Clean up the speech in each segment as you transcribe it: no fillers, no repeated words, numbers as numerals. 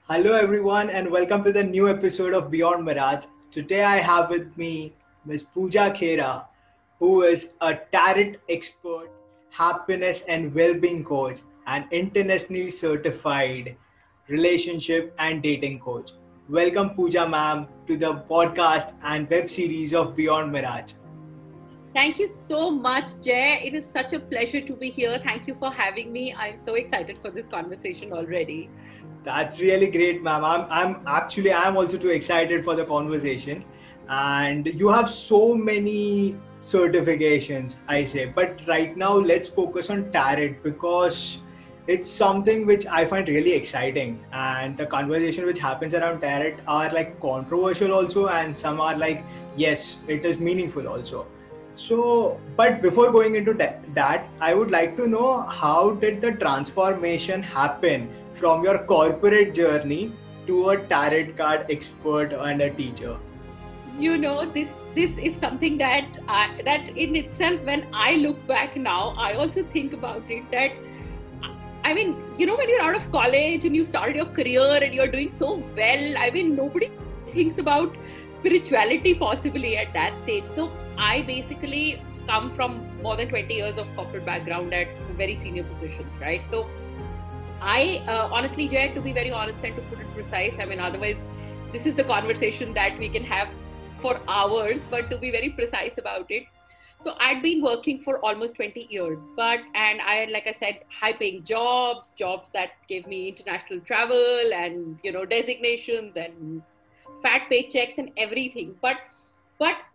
Hello, everyone, and welcome to the new episode of Beyond Mirage. Today, I have with me Ms. Pooja Khera, who is a tarot expert, happiness and well being coach, and internationally certified relationship and dating coach. Welcome, Pooja ma'am, to the podcast and web series of Beyond Mirage. Thank you so much, Jay. It is such a pleasure to be here. Thank you for having me. I'm so excited for this conversation already. That's really great, ma'am. I'm also too excited for the conversation. And you have so many certifications, I say. But right now, let's focus on tarot because it's something which I find really exciting. And the conversation which happens around tarot are like controversial also, and some are like, yes, it is meaningful also. So, but before going into that, I would like to know how did the transformation happen from your corporate journey to a tarot card expert and a teacher? This is something that in itself, when I look back now, I also think about it that when you're out of college and you started your career and you're doing so well, nobody thinks about spirituality possibly at that stage. So I basically come from more than 20 years of corporate background at very senior positions, right? So I honestly, Jay, to be very honest and to put it precise, otherwise, this is the conversation that we can have for hours, but to be very precise about it. So I'd been working for almost 20 years, and I, like I said, high paying jobs that gave me international travel and, designations and fat paychecks and everything. But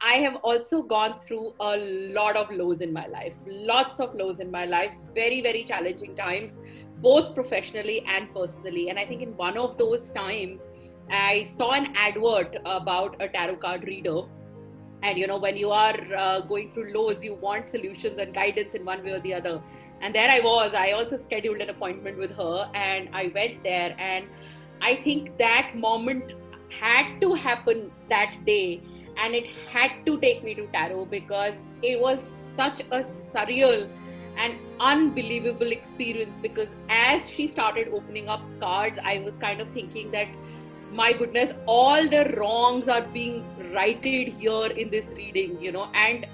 I have also gone through a lot of lows in my life, lots of lows in my life, very, very challenging times, both professionally and personally. And I think in one of those times, I saw an advert about a tarot card reader. And, when you are going through lows, you want solutions and guidance in one way or the other. And there I was. I also scheduled an appointment with her and I went there. And I think that moment had to happen that day, and it had to take me to tarot because it was such a surreal and unbelievable experience. Because as she started opening up cards, I was kind of thinking that, my goodness, all the wrongs are being righted here in this reading, and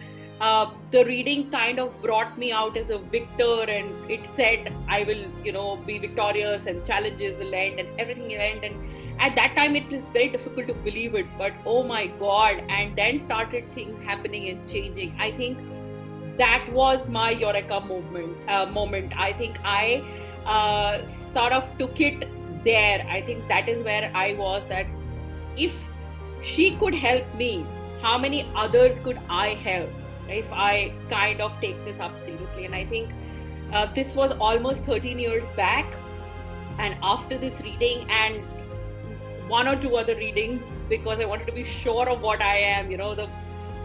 the reading kind of brought me out as a victor, and it said I will, be victorious and challenges will end and everything will end. And at that time it was very difficult to believe it, but oh my God. And then started things happening and changing. I think that was my eureka moment. I think I sort of took it there. I think that is where I was, that if she could help me, how many others could I help if I kind of take this up seriously? And I think this was almost 13 years back. And after this reading and one or two other readings, because I wanted to be sure of what I am, the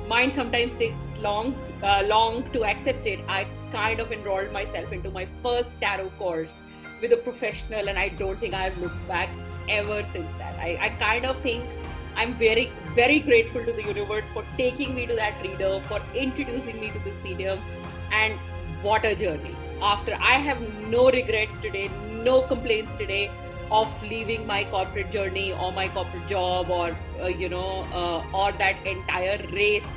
mind sometimes takes long to accept it. I kind of enrolled myself into my first tarot course with a professional, and I don't think I've looked back ever since that. I kind of think I'm very, very grateful to the universe for taking me to that reader, for introducing me to this medium, and what a journey. After, I have no regrets today, no complaints today of leaving my corporate journey or my corporate job or or that entire race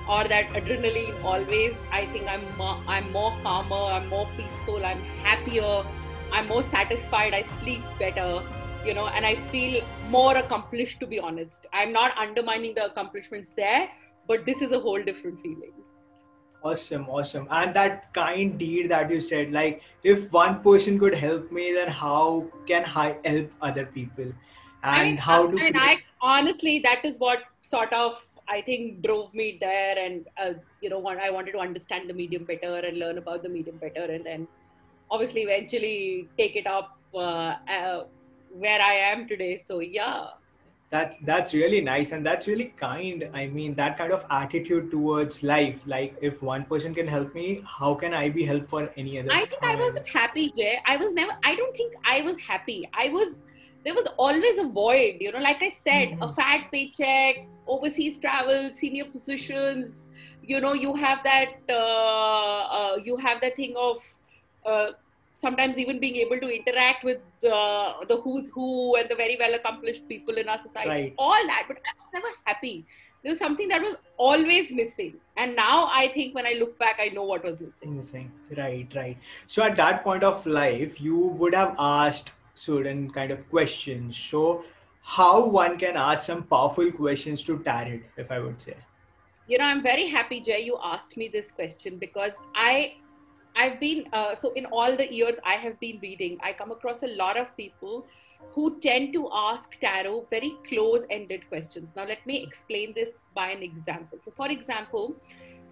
or that adrenaline always. I think I'm more calmer, I'm more peaceful, I'm happier, I'm more satisfied, I sleep better, and I feel more accomplished, to be honest. I'm not undermining the accomplishments there, but this is a whole different feeling. Awesome. And that kind deed that you said, like, if one person could help me, then how can I help other people? And how to I honestly, that is what sort of, I think, drove me there. And, I wanted to understand the medium better and learn about the medium better. And then obviously eventually take it up where I am today. So, yeah. That's really nice, and that's really kind. I mean, that kind of attitude towards life, like if one person can help me, how can I be help for any other? I think I wasn't happy, Jay. I don't think I was happy. There was always a void, like I said, a fat paycheck, overseas travel, senior positions, you have that thing of sometimes even being able to interact with the who's who and the very well accomplished people in our society, Right. all that. But I was never happy. There was something that was always missing. And now I think when I look back, I know what was missing. Missing. Right, right. So at that point of life, you would have asked certain kind of questions. So how one can ask some powerful questions to Tarot, if I would say. I'm very happy, Jay, you asked me this question, because I've been so in all the years I have been reading, I come across a lot of people who tend to ask tarot very close-ended questions. Now, let me explain this by an example. So, for example,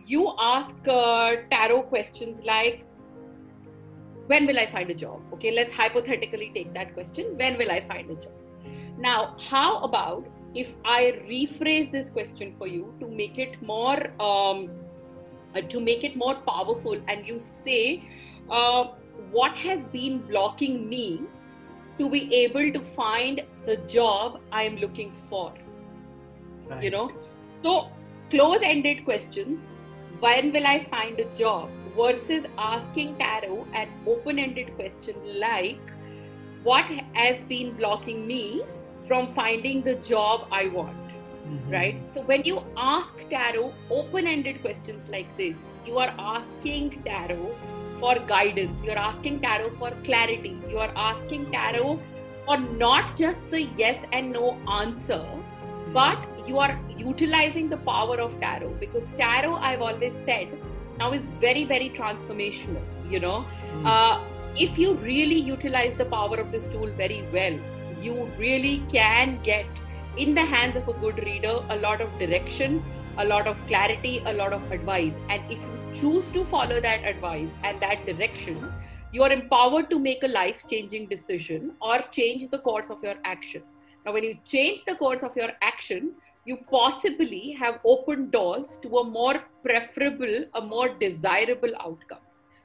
you ask tarot questions like, when will I find a job? Okay, let's hypothetically take that question. When will I find a job? Now, how about if I rephrase this question for you to make it more powerful, and you say, what has been blocking me to be able to find the job I am looking for? Right. So close-ended questions, when will I find a job, versus asking tarot an open-ended question like, what has been blocking me from finding the job I want? Right? So when you ask tarot open-ended questions like this, you are asking tarot for guidance, you're asking tarot for clarity, you are asking tarot for not just the yes and no answer, but you are utilizing the power of tarot, because tarot, I've always said, now is very, very transformational. If you really utilize the power of this tool very well, you really can get in the hands of a good reader a lot of direction, a lot of clarity, a lot of advice. And if you choose to follow that advice and that direction, you are empowered to make a life-changing decision or change the course of your action. Now, when you change the course of your action, you possibly have opened doors to a more preferable, a more desirable outcome.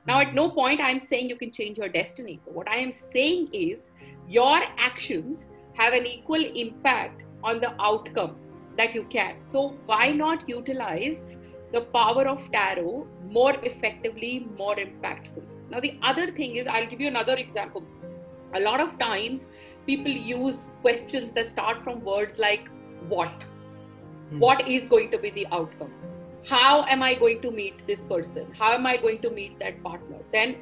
Now, at no point I'm saying you can change your destiny. What I am saying is your actions have an equal impact on the outcome that you can. So why not utilize the power of tarot more effectively, more impactful? Now, the other thing is, I'll give you another example. A lot of times people use questions that start from words like what? What is going to be the outcome? How am I going to meet this person? How am I going to meet that partner? Then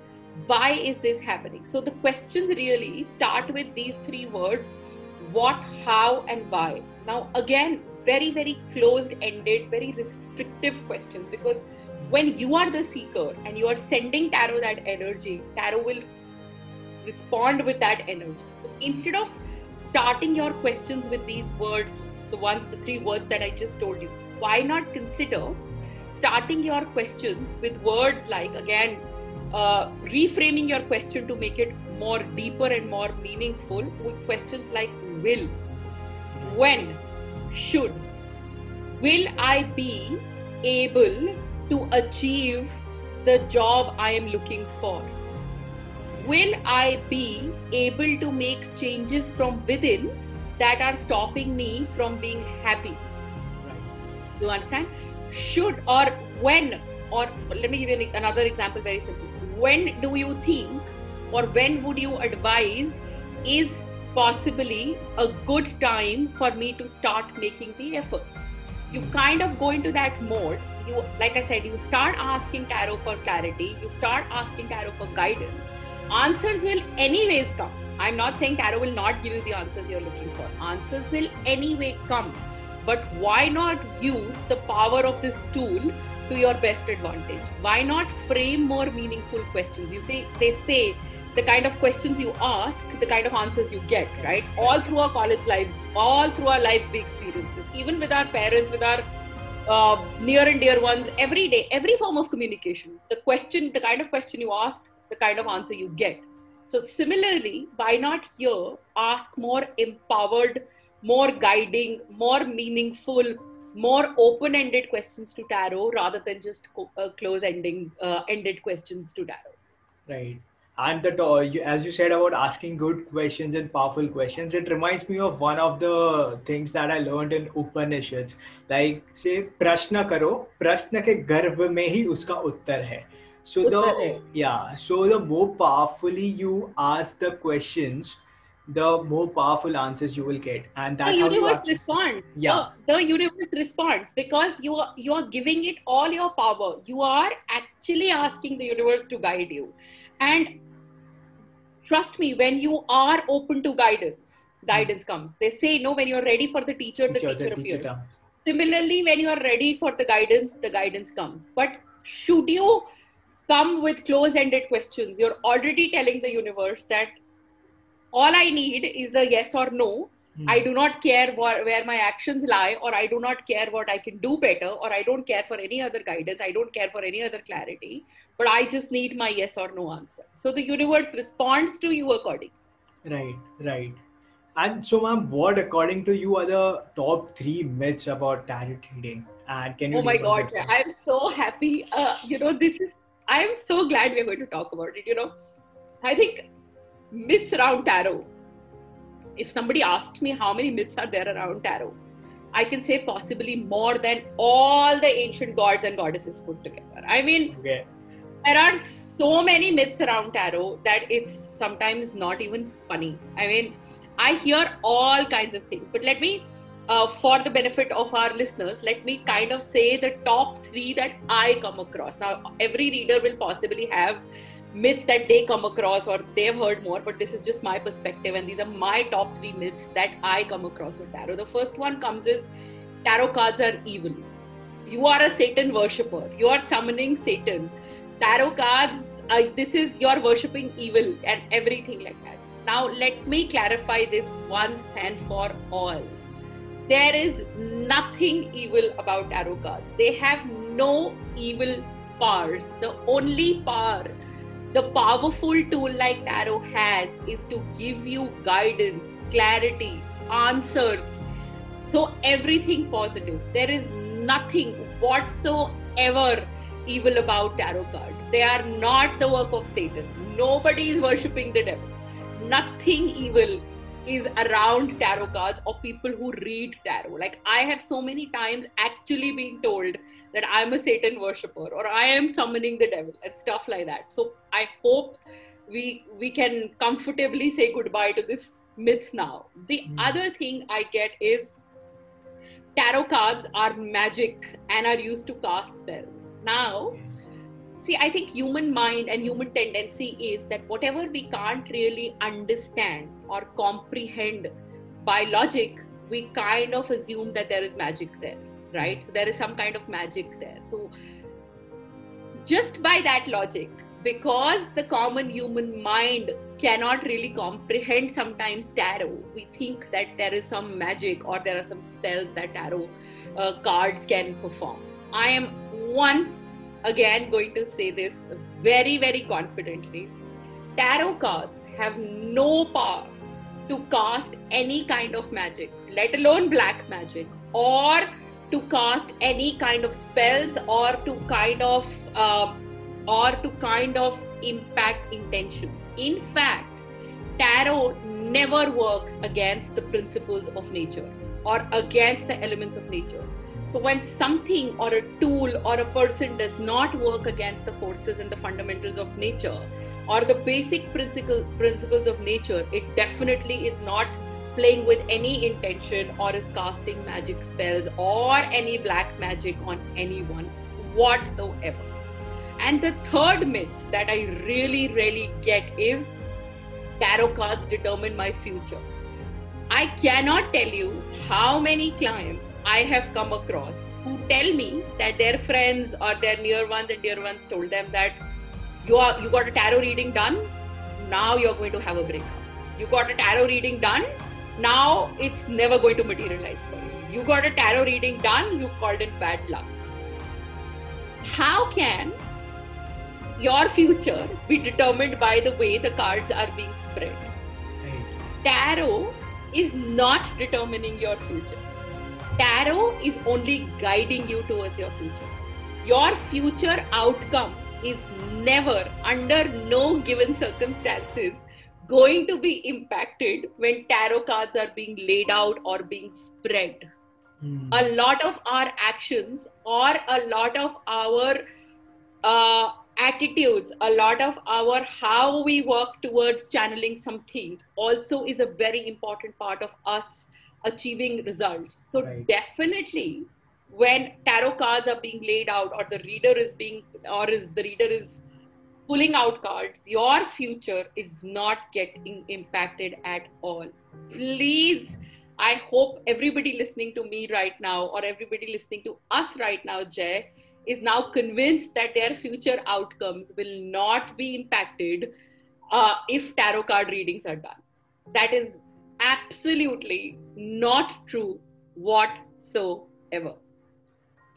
why is this happening? So the questions really start with these three words: what, how, and why. Now, again, very, very closed-ended, very restrictive questions, because when you are the seeker and you are sending tarot that energy, tarot will respond with that energy. So instead of starting your questions with these words, the three words that I just told you, why not consider starting your questions with words like, again, reframing your question to make it more deeper and more meaningful with questions like will, when, should, will I be able to achieve the job I am looking for? Will I be able to make changes from within that are stopping me from being happy? Right. Do you understand? Should, or when, or let me give you another example, very simple. When do you think, or when would you advise is possibly a good time for me to start making the efforts? You kind of go into that mode. You, like I said, you start asking tarot for clarity, you start asking tarot for guidance. Answers will anyways come. I'm not saying tarot will not give you the answers you're looking for. Answers will anyway come. But why not use the power of this tool to your best advantage? Why not frame more meaningful questions? They say the kind of questions you ask, the kind of answers you get, right? All through our college lives, all through our lives, we experience this. Even with our parents, with our near and dear ones, every day, every form of communication, the kind of question you ask, the kind of answer you get. So similarly, why not here ask more empowered, more guiding, more meaningful, more open-ended questions to tarot rather than just close-ended questions to tarot? Right. And as you said about asking good questions and powerful questions, it reminds me of one of the things that I learned in Upanishads. Like, say, prashna karo, prashna ke garbh mein hi uska uttar hai. So Correct. the more powerfully you ask the questions, the more powerful answers you will get, and The that's how you universe actually. responds. Yeah, The universe responds because you are giving it all your power. You are actually asking the universe to guide you. And trust me, when you are open to guidance comes. They say, no, when you're ready for the teacher the teacher appears. comes. Similarly, when you're ready for the guidance comes. But should you come with close-ended questions, you're already telling the universe that all I need is the yes or no. I do not care where my actions lie, or I do not care what I can do better, or I don't care for any other guidance. I don't care for any other clarity, but I just need my yes or no answer. So the universe responds to you accordingly. Right, right. And so, ma'am, what according to you are the top three myths about tarot reading? And can you Oh my debunk God, it first? I'm so happy. I'm so glad we're going to talk about it. I think myths around tarot. If somebody asked me how many myths are there around tarot, I can say possibly more than all the ancient gods and goddesses put together. I mean, Okay. there are so many myths around tarot that it's sometimes not even funny. I mean, I hear all kinds of things, but for the benefit of our listeners, let me kind of say the top three that I come across. Now, every reader will possibly have myths that they come across or they've heard more, but this is just my perspective, and these are my top three myths that I come across with tarot. The first one comes is tarot cards are evil. You are a Satan worshipper. You are summoning Satan. Tarot cards, you're worshipping evil and everything like that. Now, let me clarify this once and for all. There is nothing evil about tarot cards. They have no evil powers. The only power the powerful tool like tarot has is to give you guidance, clarity, answers. So everything positive. There is nothing whatsoever evil about tarot cards. They are not the work of Satan. Nobody is worshipping the devil. Nothing evil is around tarot cards or people who read tarot. Like, I have so many times actually been told that I'm a Satan worshipper or I am summoning the devil and stuff like that. So I hope we can comfortably say goodbye to this myth now. The other thing I get is tarot cards are magic and are used to cast spells. Now, see, I think human mind and human tendency is that whatever we can't really understand or comprehend by logic, we kind of assume that there is magic there, right? So there is some kind of magic there. So just by that logic, because the common human mind cannot really comprehend sometimes tarot, we think that there is some magic or there are some spells that tarot cards can perform. I am once again going to say this very, very confidently. Tarot cards have no power to cast any kind of magic, let alone black magic, or to cast any kind of spells, or to kind of impact intention. In fact, tarot never works against the principles of nature or against the elements of nature. So when something or a tool or a person does not work against the forces and the fundamentals of nature or the basic principles of nature, it definitely is not playing with any intention or is casting magic spells or any black magic on anyone whatsoever. And the third myth that I really, really get is tarot cards determine my future. I cannot tell you how many clients I have come across who tell me that their friends or their near ones and dear ones told them that you got a tarot reading done, now you're going to have a breakup. You got a tarot reading done, now it's never going to materialize for you. You got a tarot reading done, you've called it bad luck. How can your future be determined by the way the cards are being spread? Tarot is not determining your future. Tarot is only guiding you towards your future. Your future outcome is never, under no given circumstances, going to be impacted when tarot cards are being laid out or being spread. A lot of our actions or a lot of our attitudes, a lot of our how we work towards channeling something also is a very important part of us achieving results. So Right. definitely when tarot cards are being laid out, or the reader is pulling out cards, your future is not getting impacted at all. Please, I hope everybody listening to me right now, or everybody listening to us right now, Jay, is now convinced that their future outcomes will not be impacted if tarot card readings are done. That is absolutely not true whatsoever.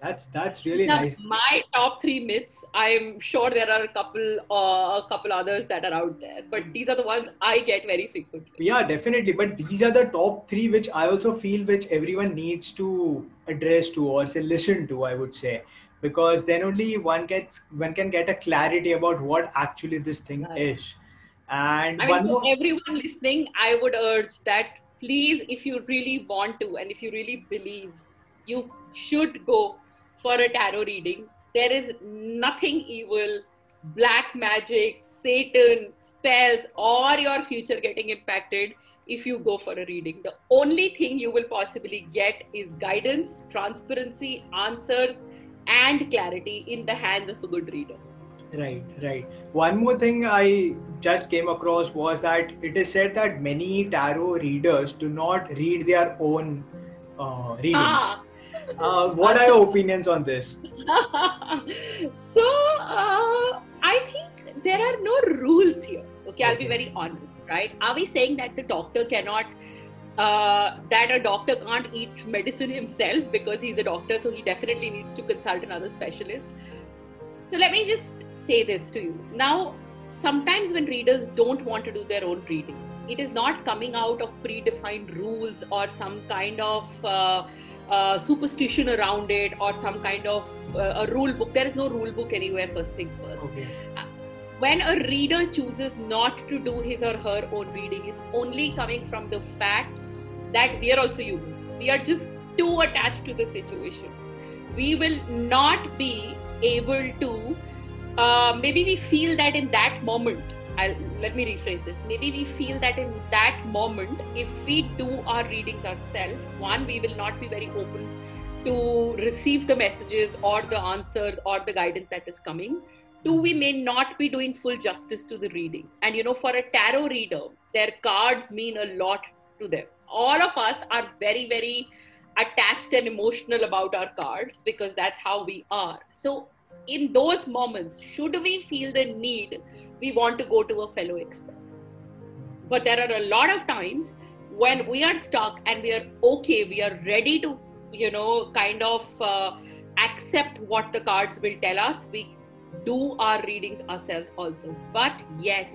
That's These really are nice. my top three myths. I'm sure there are a couple others that are out there, but these are the ones I get very frequently. Yeah, definitely. But these are the top three, which I also feel which everyone needs to address to, or say listen to, I would say, because then only one can get a clarity about what actually this thing Right. is. And I mean, one to more. everyone listening, I would urge that please, if you really want to and if you really believe, you should go for a tarot reading. There is nothing evil, black magic, Satan, spells, or your future getting impacted if you go for a reading. The only thing you will possibly get is guidance, transparency, answers, and clarity in the hands of a good reader. Right, right. One more thing I just came across was that it is said that many tarot readers do not read their own readings. Ah, What are your opinions on this? so I think there are no rules here. Okay, I'll be Okay. very honest, right? Are we saying that the doctor cannot, that a doctor can't eat medicine himself because he's a doctor, so he definitely needs to consult another specialist? So let me just say this to you. Now, sometimes when readers don't want to do their own readings, it is not coming out of predefined rules or some kind of superstition around it, or some kind of a rule book. There is no rule book anywhere, first things first. Okay. When a reader chooses not to do his or her own reading, it's only coming from the fact that we are also human. We are just too attached to the situation. We will not be able to, maybe we feel that in that moment, let me rephrase this. Maybe we feel that in that moment, if we do our readings ourselves, one, we will not be very open to receive the messages or the answers or the guidance that is coming. Two, we may not be doing full justice to the reading. And for a tarot reader, their cards mean a lot to them. All of us are very, very attached and emotional about our cards because that's how we are. So in those moments, should we feel the need, we want to go to a fellow expert. But there are a lot of times when we are stuck and we are okay, we are ready to, kind of accept what the cards will tell us. We do our readings ourselves also. But yes,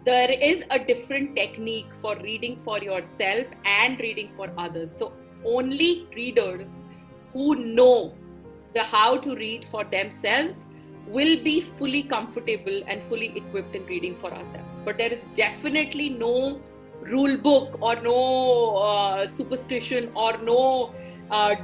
there is a different technique for reading for yourself and reading for others. So only readers who know how to read for themselves will be fully comfortable and fully equipped in reading for ourselves. But there is definitely no rule book or no superstition or no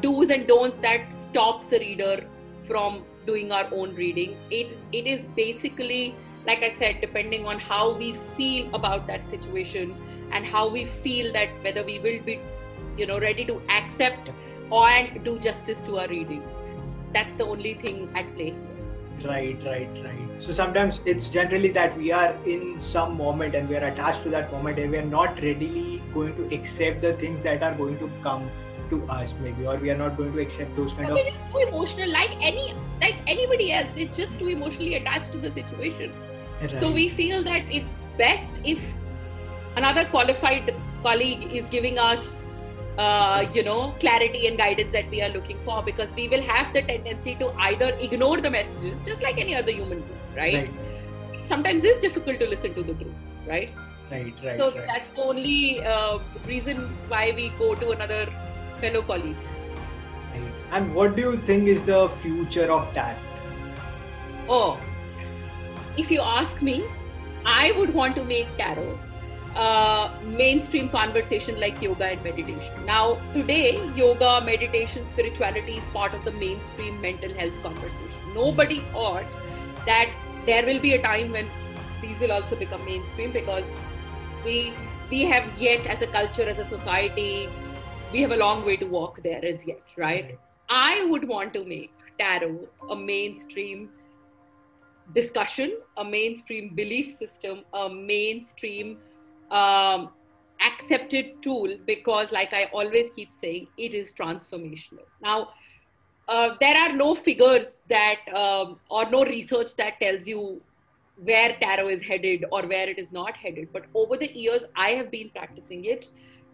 do's and don'ts that stops a reader from doing our own reading. It is basically, like I said, depending on how we feel about that situation and how we feel that whether we will be ready to accept and do justice to our readings. That's the only thing at play. Right. So sometimes it's generally that we are in some moment and we are attached to that moment and we are not readily going to accept the things that are going to come to us, maybe, or we are not going to accept those kind of. It's too emotional, like anybody else. It's just too emotionally attached to the situation. Right. So we feel that it's best if another qualified colleague is giving us clarity and guidance that we are looking for, because we will have the tendency to either ignore the messages, just like any other human being, right? Sometimes it's difficult to listen to the truth, right? Right. So that's the only reason why we go to another fellow colleague. Right. And what do you think is the future of tarot? Oh, if you ask me, I would want to make tarot mainstream conversation like yoga and meditation. Now, today, yoga, meditation, spirituality is part of the mainstream mental health conversation. Nobody thought that there will be a time when these will also become mainstream, because we have yet, as a culture, as a society, we have a long way to walk there as yet, right? I would want to make tarot a mainstream discussion, a mainstream belief system, a mainstream accepted tool, because like I always keep saying, it is transformational. Now, there are no figures that or no research that tells you where tarot is headed or where it is not headed. But over the years, I have been practicing it.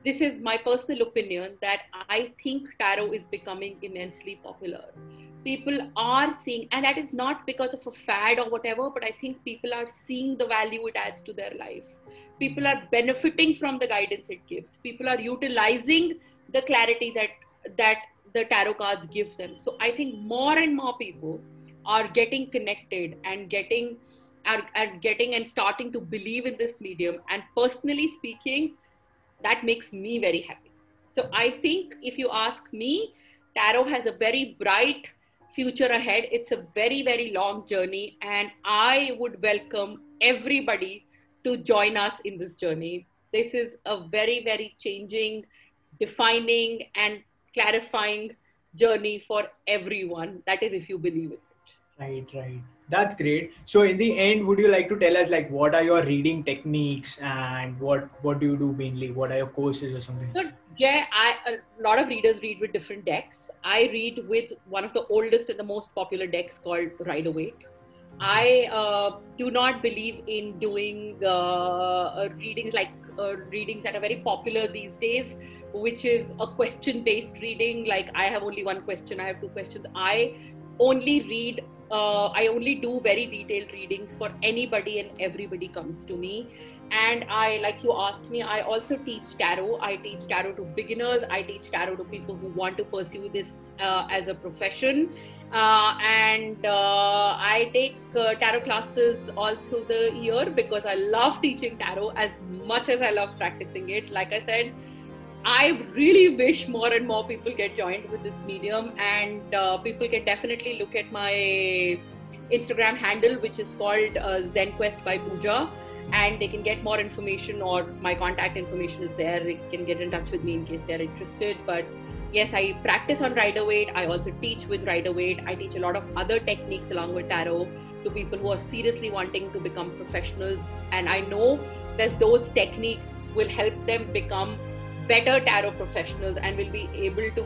This is my personal opinion, that I think tarot is becoming immensely popular. People are seeing, and that is not because of a fad or whatever, but I think people are seeing the value it adds to their life. People are benefiting from the guidance it gives. People are utilizing the clarity that the tarot cards give them. So I think more and more people are getting connected and getting and starting to believe in this medium. And personally speaking, that makes me very happy. So I think if you ask me, tarot has a very bright future ahead. It's a very, very long journey, and I would welcome everybody to join us in this journey. This is a very, very changing, defining, and clarifying journey for everyone. That is, if you believe in it. Right. That's great. So in the end, would you like to tell us, like, what are your reading techniques and what do you do mainly? What are your courses or something? So yeah, a lot of readers read with different decks. I read with one of the oldest and the most popular decks called Rider-Waite. I do not believe in doing readings like readings that are very popular these days, which is a question-based reading. Like, I have only one question, I have two questions. I only do very detailed readings for anybody and everybody comes to me. And I, like you asked me, I also teach tarot. I teach tarot to beginners. I teach tarot to people who want to pursue this as a profession. I take tarot classes all through the year because I love teaching tarot as much as I love practicing it. Like I said, I really wish more and more people get joined with this medium, and people can definitely look at my Instagram handle, which is called ZenQuest by Pooja, and they can get more information, or my contact information is there. They can get in touch with me in case they're interested. But yes, I practice on Rider-Waite. I also teach with Rider-Waite. I teach a lot of other techniques along with tarot to people who are seriously wanting to become professionals. And I know that those techniques will help them become better tarot professionals, and will be able to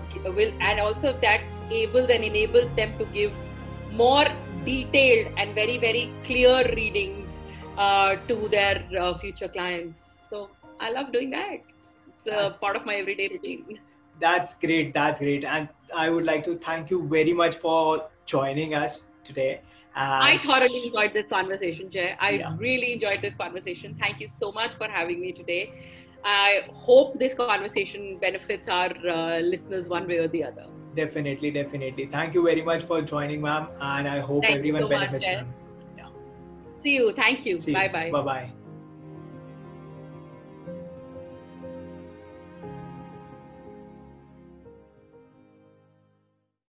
and also that enables them to give more detailed and very, very clear readings to their future clients. So I love doing that. It's part of my everyday routine. That's great. And I would like to thank you very much for joining us today. I thoroughly enjoyed this conversation, Jay. I really enjoyed this conversation. Thank you so much for having me today. I hope this conversation benefits our listeners one way or the other. Definitely. Thank you very much for joining, ma'am. And I hope everyone benefits from it. See you. Thank you. Bye-bye. Bye-bye.